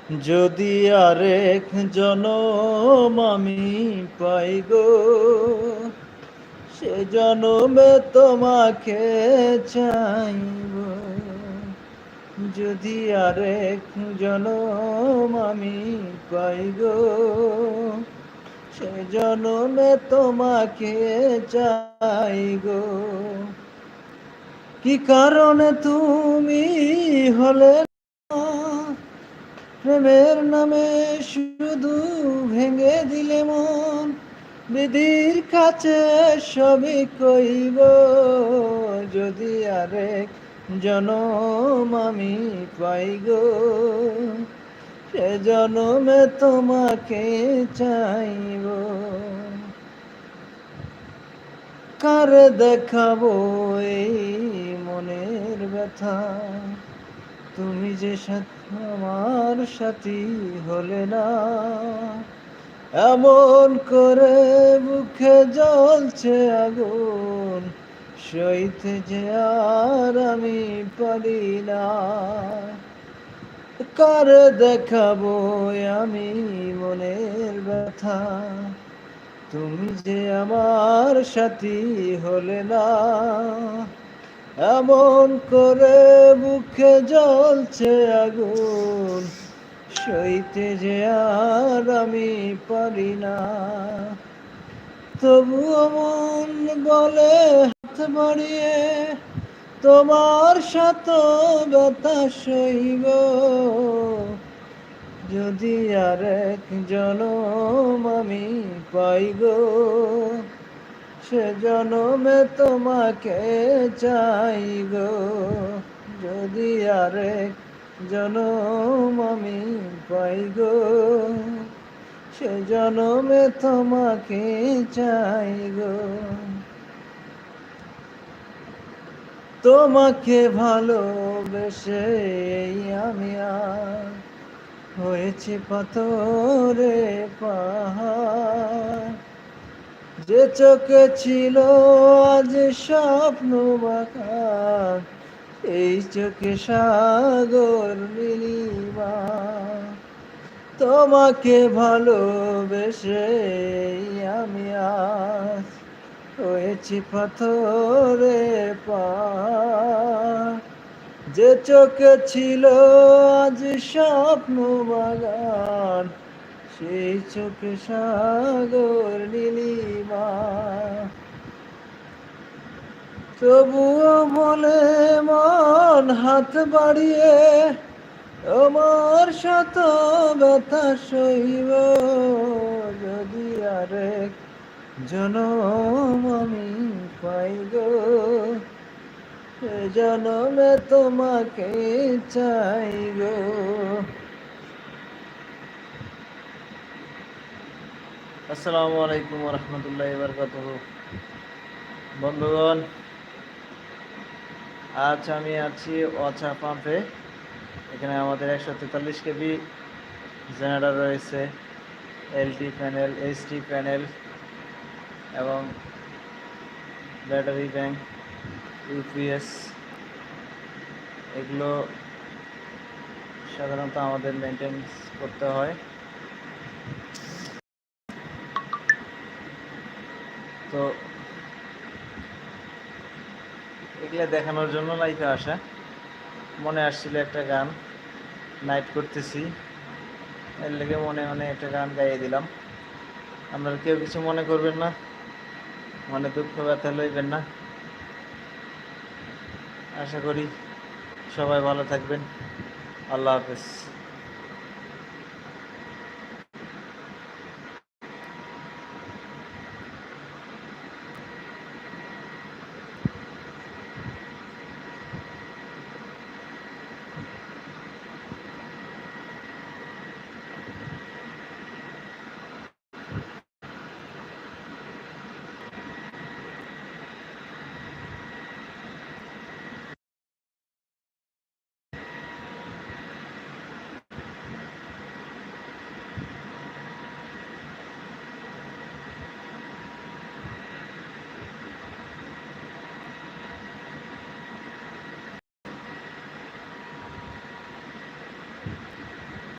যদি আরেক জনম আমি পাই গো, সে জনমে তোমাকে চাইব। যদি আরেক জনম আমি পাই গো, সে জনমে তোমাকে চাই গো। কি কারণে তুমি হলে না, প্রেমের নামে শুধু ভেঙে দিলে মন। বিধির কাছে সবই কইব, যদি আরেক জনম আমি পাই গো, সে জনমে তোমাকে চাইব। কারে দেখাবো এই মনের ব্যথা, তুমি যে আমার সাথী হলে না। এমন করে বুকে জ্বলছে আগুন, সইতে যে আর আমি পারি না। কারে দেখাবো আমি মনের ব্যথা, তুমি যে আমার সাথী হলে না। এমন করে বুকে জ্বলছে আগুন, সইতে যে আর আমি পারি না। তবুও মন বলে হাত বাড়িয়ে, তোমার সাথে ব্যথা সইব। যদি আরেক জনম আমি পাই গো, সে জনমে তোমাকে চাই গো। যদি আরেক জনম আমি পাই গো, সে জনমে তোমাকে চাই গো। তোমাকে ভালোবেসে আমি আর হয়েছে পাথরে পাহাড়। যে চোখে ছিল আজ স্বপ্ন বাঁকা, এই চোখে সাগর নীলিমা। তোমাকে ভালোবেসে আমি আজ হয়েছি পাথরে পাহাড়। যে চোখে ছিল আজ স্বপ্ন বাগান, সেই চোখে সাগর নীলিমা। তবুও বলে মন হাত বাড়িয়ে, আমার সাথে ব্যথা সইব। যদি আরেক জনম আমি পাই গো, সে জনমে তোমাকে চাই গো। আসসালামু আলাইকুম ওয়া রাহমাতুল্লাহি ওয়া বারাকাতুহু। বন্ধুগণ, আজ আমি আছি অচা পাম্পে। এখানে আমাদের 143 কেবি জেনারেটর রয়েছে, এলটি প্যানেল, এইচটি প্যানেল এবং ব্যাটারি ব্যাংক, ইউপিএস, এগুলো সাধারণত আমাদের মেনটেন্স করতে হয়। তো এগুলো দেখানোর জন্য লাইফে আসা। মনে আসছিল একটা গান, নাইট করতেছি, এর লেগে মনে মনে একটা গান গাইয়ে দিলাম। আপনারা কেউ কিছু মনে করবেন না, মনে দুঃখ ব্যথা লইবেন না। আশা করি সবাই ভালো থাকবেন। আল্লাহ হাফেজ।